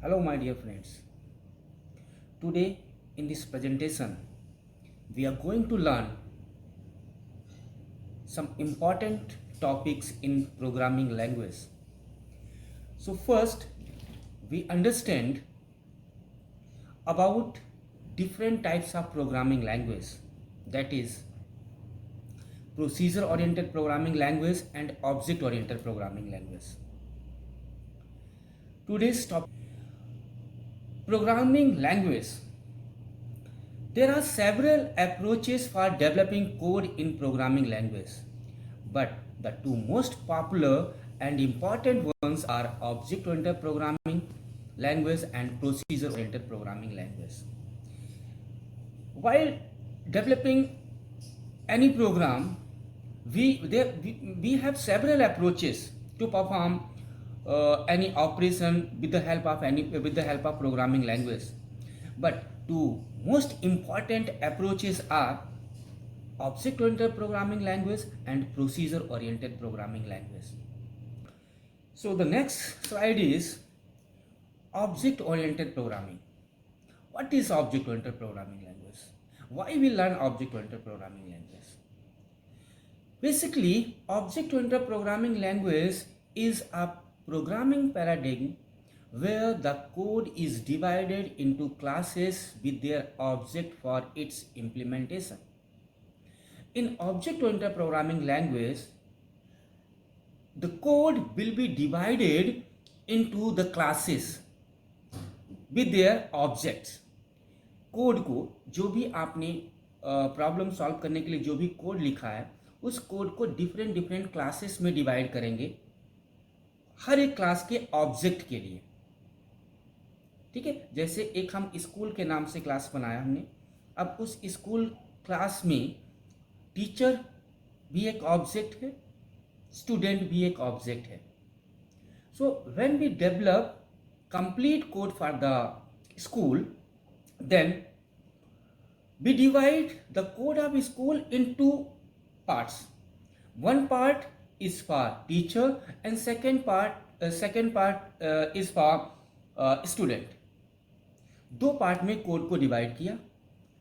Hello my dear friends. Today in this presentation we are going to learn some important topics in programming language. So first we understand about different types of programming language, that is procedure oriented programming language and object oriented programming language. Today's topic, programming language. There are several approaches for developing code in programming language, but the two most popular and important ones are object-oriented programming language and procedure-oriented programming language. While developing any program, we have several approaches to perform any operation with the help of programming language. But two most important approaches are object oriented programming language and procedure oriented programming language. So the next slide is object oriented programming. What is object oriented programming language? Why we learn object oriented programming language? Basically, object oriented programming language is a programming paradigm where the code is divided into classes with their object for its implementation. In object-oriented programming language, the code will be divided into the classes with their objects. Code को जो भी आपने problem solve करने के लिए जो भी code लिखा है उस कोड को डिफरेंट क्लासेस में डिवाइड करेंगे हर एक क्लास के ऑब्जेक्ट के लिए. ठीक है, जैसे एक हम स्कूल के नाम से क्लास बनाया हमने. अब उस स्कूल क्लास में टीचर भी एक ऑब्जेक्ट है, स्टूडेंट भी एक ऑब्जेक्ट है. So when we develop complete code for the school, then we divide the code of school into parts. One part is for teacher and second part is for student. दो part में code को divide किया.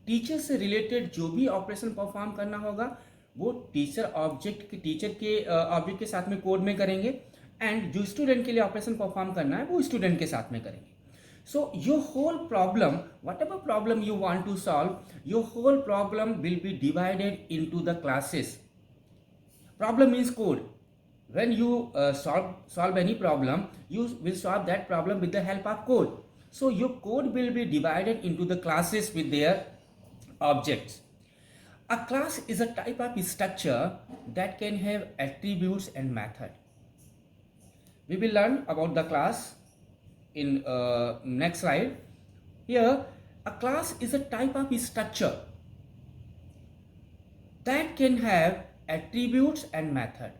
Teacher से related जो भी operation perform करना होगा वो टीचर के ऑब्जेक्ट के साथ में कोड में करेंगे एंड जो स्टूडेंट के लिए ऑपरेशन परफॉर्म करना है वो स्टूडेंट के साथ में करेंगे. So your whole problem, whatever problem you want to solve, your whole problem will be divided into the classes. Problem means code. When you solve any problem, you will solve that problem with the help of code. So your code will be divided into the classes with their objects. A class is a type of structure that can have attributes and method. We will learn about the class in next slide. Here a class is a type of structure that can have attributes and method.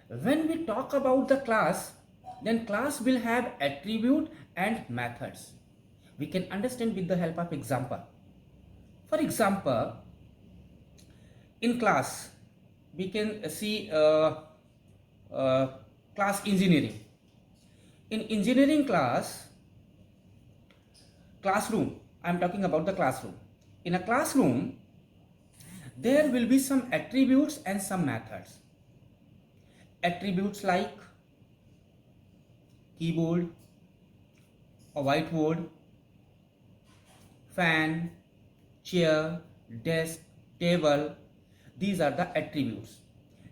When we talk about the class, then class will have attribute and methods. We can understand with the help of example. For example, in class we can see class engineering. In engineering classroom, I am talking about the classroom. In a classroom, there will be some attributes and some methods. Attributes like keyboard, a whiteboard, fan, chair, desk, table. These are the attributes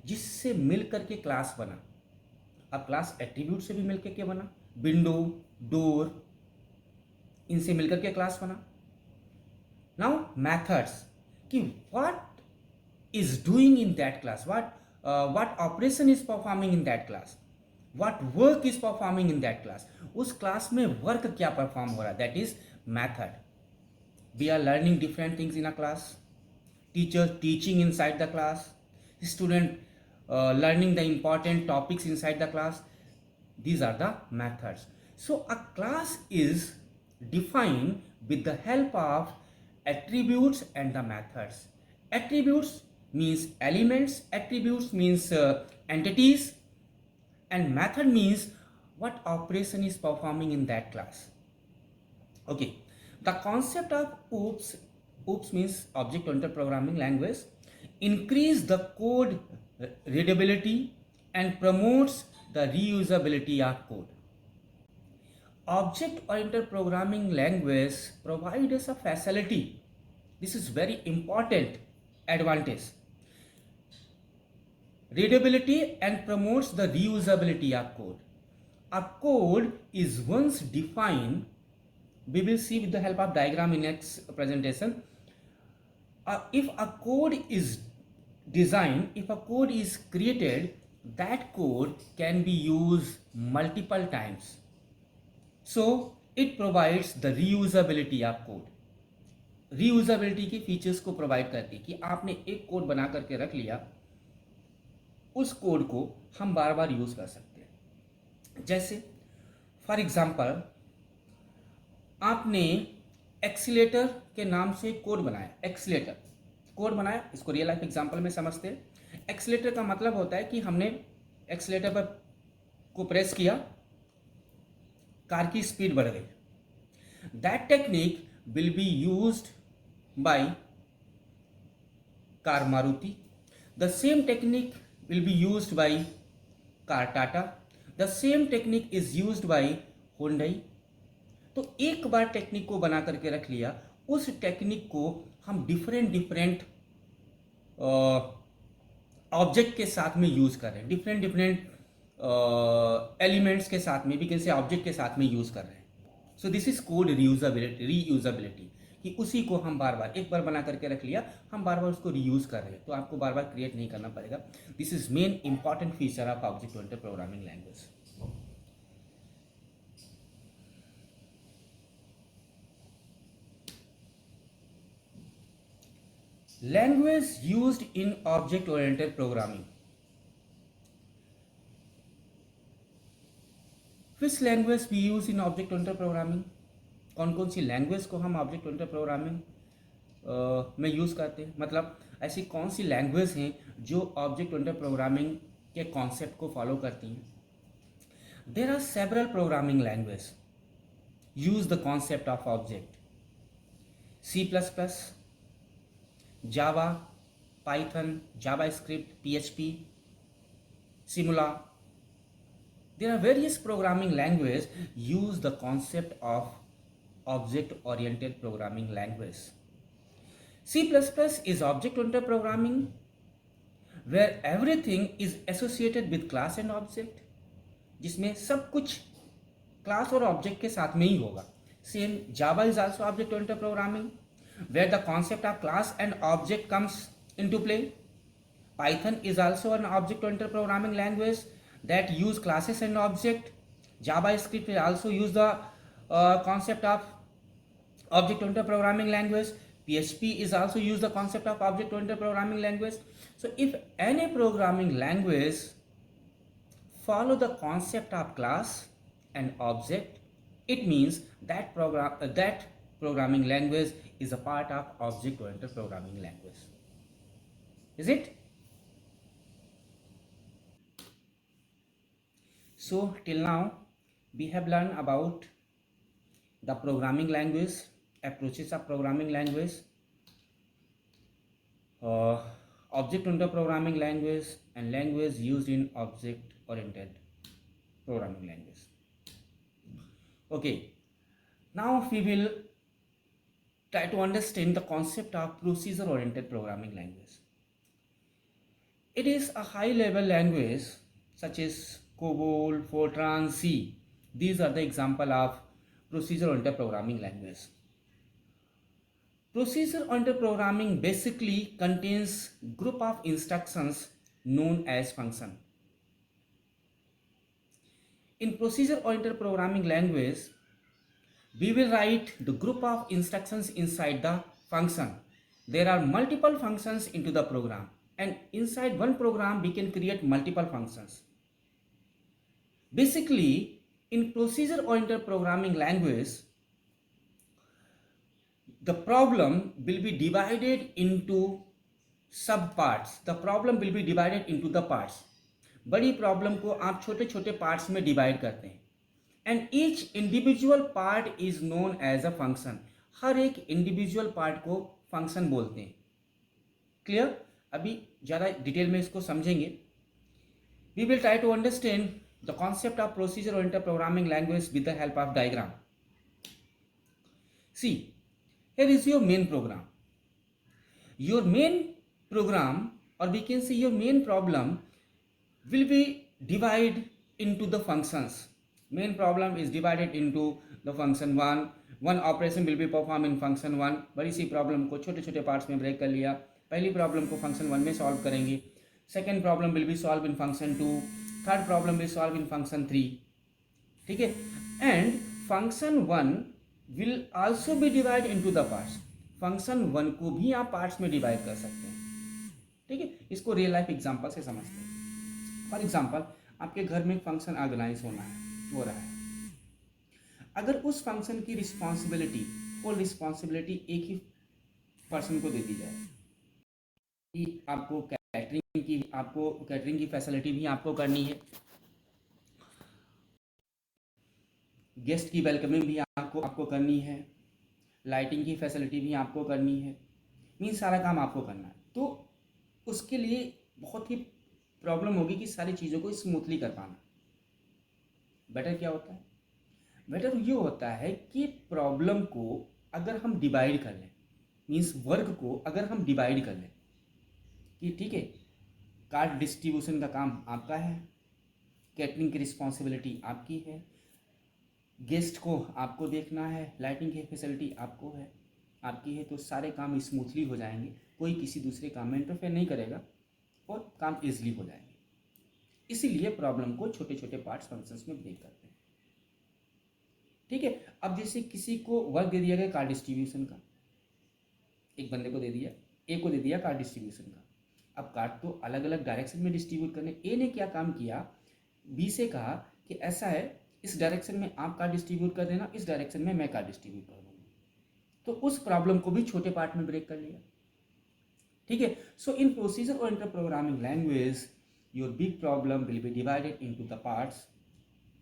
जिससे मिल करके class बना. अब class attribute से भी मिलकर के बना. Window, door, इनसे मिलकर के क्लास बना. नाउ मैथड्स कि what is doing in that class, what operation is performing in that class, what work is performing in that class. उस क्लास में वर्क क्या परफॉर्म हो रहा है, that is method. We are learning different things in a class. Teacher teaching inside the class, student learning the important topics inside the class. These are the methods. So a class is defined with the help of attributes and the methods. Attributes means elements, attributes means entities, and method means what operation is performing in that class. Okay, the concept of OOPS means object oriented programming language, increase the code readability and promotes the reusability of code. Object oriented programming language provides us a facility. This is very important advantage. Readability and promotes the reusability of code. A code is once defined, we will see with the help of diagram in next presentation. If a code is designed, if a code is created, that code can be used multiple times. So it provides the reusability of code. Reusability के features को provide करती है कि आपने एक code बना करके रख लिया, उस कोड को हम बार बार यूज कर सकते हैं. जैसे फॉर एग्जांपल आपने एक्सीलेटर के नाम से कोड बनाया, एक्सीलेटर कोड बनाया, इसको रियल लाइफ एग्जांपल में समझते हैं. एक्सीलेटर का मतलब होता है कि हमने एक्सीलेटर पर को प्रेस किया, कार की स्पीड बढ़ गई. That technique will be used by car Maruti. The same technique will be used by car Tata. The same technique is used by Hyundai. तो एक बार टेक्निक को बना करके रख लिया, उस टेक्निक को हम डिफरेंट ऑब्जेक्ट के साथ में यूज कर रहे हैं, डिफरेंट एलिमेंट्स के साथ में, भी कैन से ऑब्जेक्ट के साथ में यूज कर रहे हैं. So this is code reusability कि उसी को हम बार बार एक बार बना करके रख लिया, हम बार बार उसको रीयूज कर रहे हैं, तो आपको बार बार क्रिएट नहीं करना पड़ेगा. This is main important feature of object oriented programming language. Language used in object oriented programming. Which language we use in object oriented programming. कौन कौन सी लैंग्वेज को हम ऑब्जेक्ट ओरिएंटेड प्रोग्रामिंग में यूज़ करते हैं, मतलब ऐसी कौन सी लैंग्वेज हैं जो ऑब्जेक्ट ओरिएंटेड प्रोग्रामिंग के कॉन्सेप्ट को फॉलो करती हैं. There are several programming language use the concept of object. C++, Java, Python, JavaScript, PHP, सिमुला. There are various programming languages use the concept of object-oriented programming language. C++ is object-oriented programming where everything is associated with class and object, जिसमें सब कुछ class और object के साथ में ही होगा. Same Java is also object-oriented programming where the concept of class and object comes into play. Python is also an object-oriented programming language that use classes and object. JavaScript will also use the concept of object-oriented programming language. PHP is also use the concept of object-oriented programming language. So if any programming language follow the concept of class and object, it means that programming language is a part of object-oriented programming language. Is it? So till now we have learned about the programming language, approaches of programming language, object-oriented programming language, and language used in object-oriented programming language. Okay, now we will try to understand the concept of procedure-oriented programming language. It is a high-level language such as COBOL, Fortran, C. These are the example of procedure-oriented programming language. Procedure-oriented programming basically contains group of instructions known as function. In procedure-oriented programming language, we will write the group of instructions inside the function. There are multiple functions into the program, and inside one program we can create multiple functions. Basically, in procedure-oriented programming language, the problem will be divided into subparts. The problem will be divided into the parts. बड़ी problem को आप छोटे छोटे parts में divide करते हैं. And each individual part is known as a function. हर एक इंडिविजुअल पार्ट को फंक्शन बोलते हैं। क्लियर? अभी ज़्यादा डिटेल में इसको समझेंगे। We will try to understand the concept of procedure oriented programming language with the help of diagram. See, here is your main program. Your main program, or we can say your main problem, will be divided into the functions. Main problem is divided into the function one operation will be performed in function one। बड़ी सी problem को छोटे छोटे parts में break कर लिया। पहली problem को function one में सॉल्व करेंगे, second problem will be solve in function two, third problem will solve in function three. ठीक है? And function one will also be divide into the parts. Function one को भी आप parts में divide कर सकते हैं। ठीक है? इसको रियल लाइफ एग्जांपल से समझते हैं। फॉर एग्जांपल, आपके घर में फंक्शन ऑर्गेनाइज हो रहा है। अगर उस फंक्शन की रिस्पॉन्सिबिलिटी, फुल रिस्पॉन्सिबिलिटी एक ही पर्सन को दे दी जाए कि आपको कैटरिंग की फैसिलिटी भी आपको करनी है, गेस्ट की वेलकमिंग भी आपको करनी है, लाइटिंग की फैसिलिटी भी आपको करनी है, मीन सारा काम आपको करना है, तो उसके लिए बहुत ही प्रॉब्लम होगी कि सारी चीज़ों को स्मूथली कर पाना। बेटर क्या होता है? बेटर ये होता है कि प्रॉब्लम को अगर हम डिवाइड कर लें, मीन्स वर्क को अगर हम डिवाइड कर लें कि ठीक है, कार्ड डिस्ट्रीब्यूशन का काम आपका है, कैटरिंग की रिस्पॉन्सिबिलिटी आपकी है, गेस्ट को आपको देखना है, लाइटिंग की फैसिलिटी आपकी है, तो सारे काम स्मूथली हो जाएंगे, कोई किसी दूसरे काम में इंटरफेयर नहीं करेगा और काम ईजिली हो जाएंगे। इसीलिए प्रॉब्लम को छोटे छोटे पार्ट्स फंक्शंस में ब्रेक करते हैं। ठीक है? अब जैसे किसी को वर्क दे दिया गया कार्ड डिस्ट्रीब्यूशन का, एक बंदे को दे दिया, ए को दे दिया कार्ड डिस्ट्रीब्यूशन का। अब कार्ड तो अलग अलग डायरेक्शन में डिस्ट्रीब्यूट करने। ए ने क्या काम किया, बी से कहा कि ऐसा है, इस डायरेक्शन में आप कार्ड डिस्ट्रीब्यूट कर देना, इस डायरेक्शन में मैं कार्ड डिस्ट्रीब्यूट कर दूंगा। तो उस प्रॉब्लम को भी छोटे पार्ट में ब्रेक कर लिया। ठीक है? So in procedure oriented programming language, your big problem will be divided into the parts.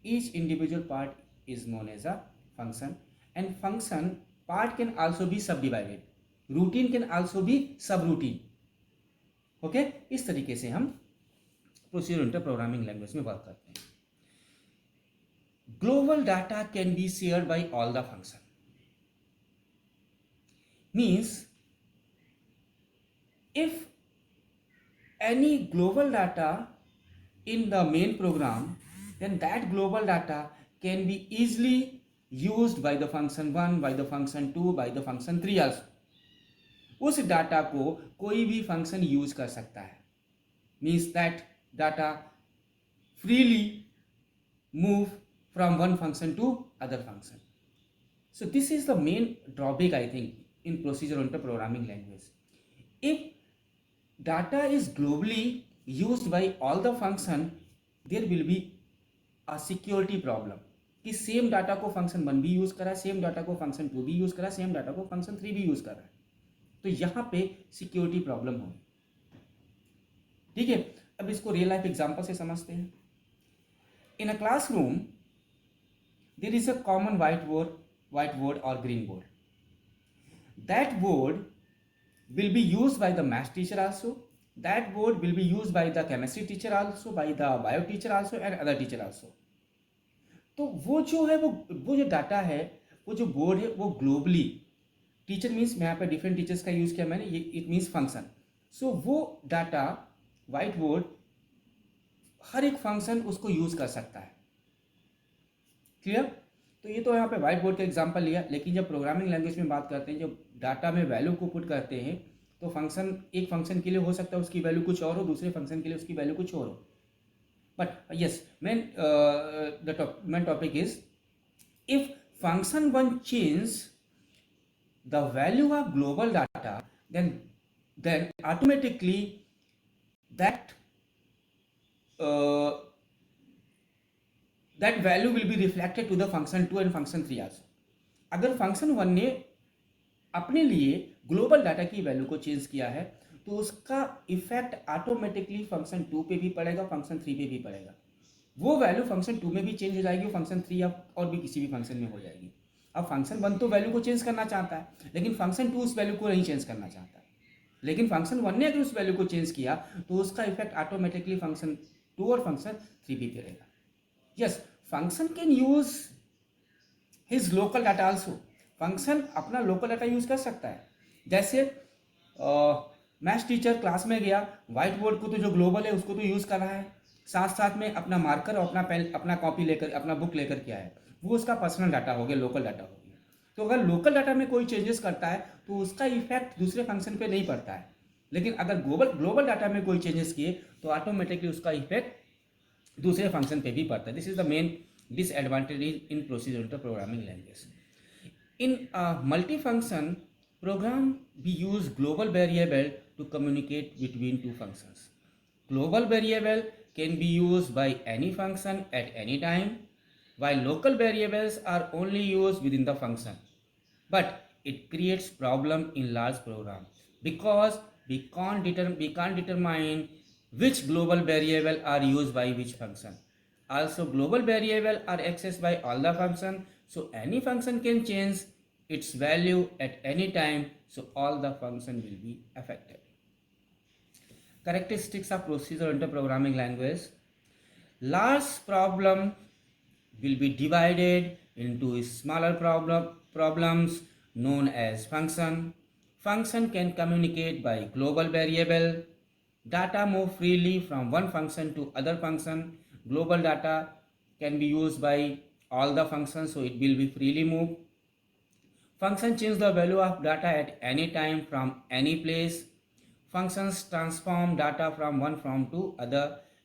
Each individual part is known as a function, and function part can also be subdivided, routine can also be subroutine. Okay? इस तरीके से हम procedure oriented programming language में work करते हैं। Global data can be shared by all the function. Means if any global data in the main program, then that global data can be easily used by the function 1, by the function 2, by the function 3 also. उस data को कोई भी function use कर सकता है। Means that data freely move from one function to other function. So this is the main drawback, I think, in procedure oriented programming language. If data is globally used by all the function, there will be a security problem कि same data को function 1 भी use कर रहा है, same data को function 2 भी use कर रहा है, सेम डाटा को फंक्शन 3 भी यूज कर रहा है, तो यहाँ पे सिक्योरिटी प्रॉब्लम होगी। ठीक है? अब इसको रियल लाइफ एग्जांपल से समझते हैं। In a classroom there is a common whiteboard or green board. That board will be used by the math teacher also, that board will be used by the chemistry teacher also, by the bio teacher also and other teacher also. तो वो जो है वो जो data है, वो जो board है, वो ग्लोबली, टीचर मीन्स मैं यहाँ पे डिफरेंट टीचर्स का यूज किया मैंने, ये इट मीन्स फंक्शन। सो वो डाटा व्हाइट बोर्ड हर एक फंक्शन उसको यूज कर सकता है। क्लियर? तो ये तो यहाँ पे व्हाइट बोर्ड का एग्जांपल लिया, लेकिन जब प्रोग्रामिंग लैंग्वेज में बात करते हैं, जब डाटा में वैल्यू को पुट करते हैं, तो फंक्शन एक फंक्शन के लिए हो सकता है उसकी वैल्यू कुछ और हो, दूसरे फंक्शन के लिए उसकी वैल्यू कुछ और हो। But yes, main topic is if function one change the value of global data, then automatically that that value will be reflected to the function 2 and function 3 also. अगर फंक्शन 1 ने अपने लिए ग्लोबल डाटा की value को change किया है, तो उसका इफेक्ट ऑटोमेटिकली फंक्शन 2 पे भी पड़ेगा, फंक्शन 3 पे भी पड़ेगा। वो वैल्यू फंक्शन 2 में भी चेंज हो जाएगी, वो फंक्शन 3 या और भी किसी भी फंक्शन में हो जाएगी। अब फंक्शन 1 तो वैल्यू को चेंज करना चाहता है, लेकिन फंक्शन 2 उस वैल्यू को नहीं चेंज करना चाहता है। लेकिन फंक्शन 1 ने अगर उस वैल्यू को चेंज किया तो उसका इफेक्ट ऑटोमेटिकली फंक्शन 2 और फंक्शन 3 भी करेगा। Yes, function can use his local data also. Function अपना लोकल डाटा यूज कर सकता है। जैसे मैथ्स टीचर क्लास में गया, व्हाइट बोर्ड को तो जो ग्लोबल है उसको तो यूज कर रहा है, साथ साथ में अपना मार्कर और अपना पेन, अपना कॉपी लेकर, अपना बुक लेकर के आया है, वो उसका पर्सनल डाटा हो गया, लोकल डाटा हो गया। तो अगर लोकल डाटा में कोई चेंजेस करता है तो उसका इफेक्ट दूसरे फंक्शन पे नहीं पड़ता है। लेकिन अगर ग्लोबल ग्लोबल डाटा में कोई चेंजेस किए तो ऑटोमेटिकली उसका इफेक्ट दूसरे फंक्शन पे भी पड़ता है। This is the main disadvantage in procedural programming language. In a multifunction program, we use global variable to communicate between two functions. Global variable can be used by any function at any time, while local variables are only used within the function. But it creates problem in large program because we can't determine which global variable are used by which function. Also, global variable are accessed by all the function, so any function can change its value at any time, so all the function will be affected. Characteristics of procedural programming language. Large problem will be divided into smaller problems known as function. Function can communicate by global variable. Data move freely from one function to other function. Global data can be used by all the functions, so it will be freely moved. Function change the value of data at any time from any place. Functions transform data from one form to other.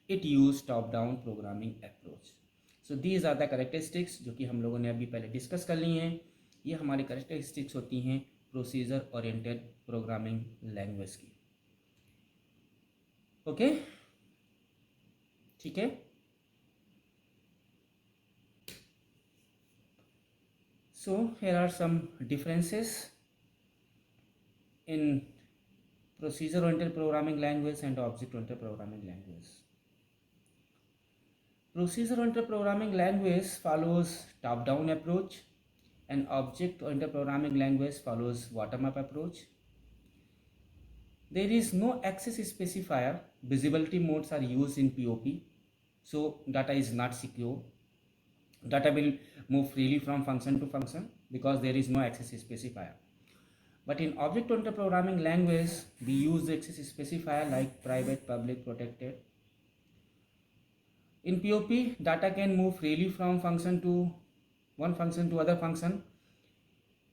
It use top down programming approach. So these are the characteristics जो कि हम लोगों ने अभी पहले discuss कर ली हैं। ये हमारी characteristics होती हैं प्रोसीजर ओरिएंटेड प्रोग्रामिंग लैंग्वेज की। ओके, ठीक है। So here are some differences in procedure-oriented programming language and object-oriented programming language. Procedure-oriented programming language follows top-down approach, and object-oriented programming language follows bottom-up approach. There is no access specifier. Visibility modes are used in POP, so data is not secure. Data will move freely from function to function because there is no access specifier. But in object-oriented programming language, we use the access specifier like private, public, protected. In POP, data can move freely from function to one function to other function.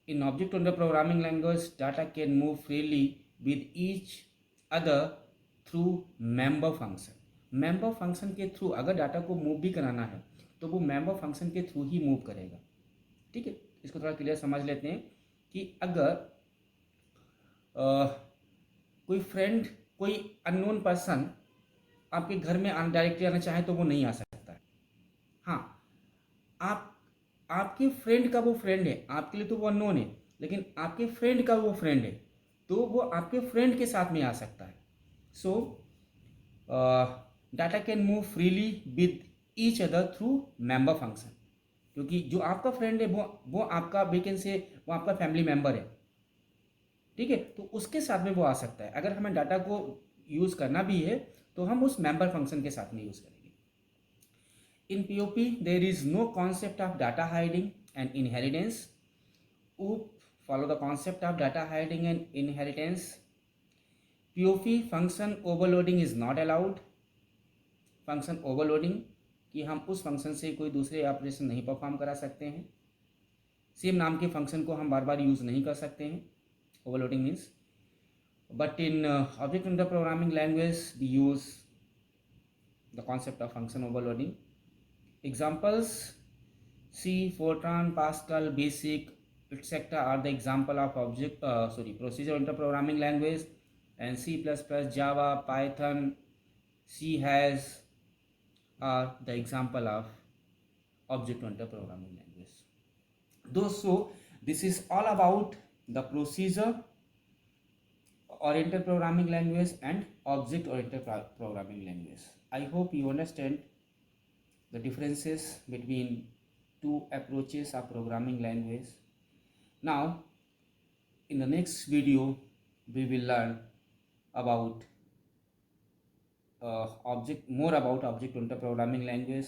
In object-oriented programming language, data can move freely with each other through member function. member function के through अगर data को move भी कराना है तो वो member function के through ही move करेगा। ठीक है, इसको थोड़ा क्लियर समझ लेते हैं कि अगर कोई फ्रेंड, कोई अननोन पर्सन आपके घर में डायरेक्टली आना चाहे तो वो नहीं आ सकता है। हाँ, आपके फ्रेंड का वो फ्रेंड है, आपके लिए तो वो अननोन है, लेकिन आपके फ्रेंड का वो फ्रेंड है तो वो आपके फ्रेंड के साथ में आ सकता है। सो data can move freely with each other through member function, क्योंकि जो आपका फ्रेंड है वो आपका वैकेंसी, वो आपका फैमिली मेंबर है। ठीक है, तो उसके साथ में वो आ सकता है। अगर हमें डाटा को यूज़ करना भी है तो हम उस मेंबर फंक्शन के साथ में यूज़ करेंगे। In POP there is no concept of data hiding and inheritance. OOP follow the concept of data hiding and inheritance. POP function overloading is not allowed. Function overloading कि हम उस function से कोई दूसरे ऑपरेशन नहीं perform करा सकते हैं। सेम नाम के फंक्शन को हम बार बार यूज़ नहीं कर सकते हैं, overloading means. But in object oriented programming language we use the concept of function overloading. Examples C, Fortran, Pascal, Basic, etc. are the example of procedure oriented programming language, and C++, Java, Python, C has are the example of object oriented programming language. So this is all about the procedure oriented programming language and object oriented programming language. I hope you understand the differences between two approaches of programming language. Now, in the next video, we will learn about more about object-oriented programming language,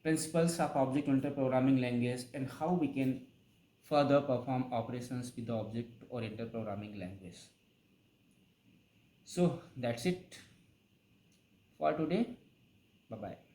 principles of object-oriented programming language, and how we can further perform operations with the object-oriented programming language. So that's it for today. Bye bye.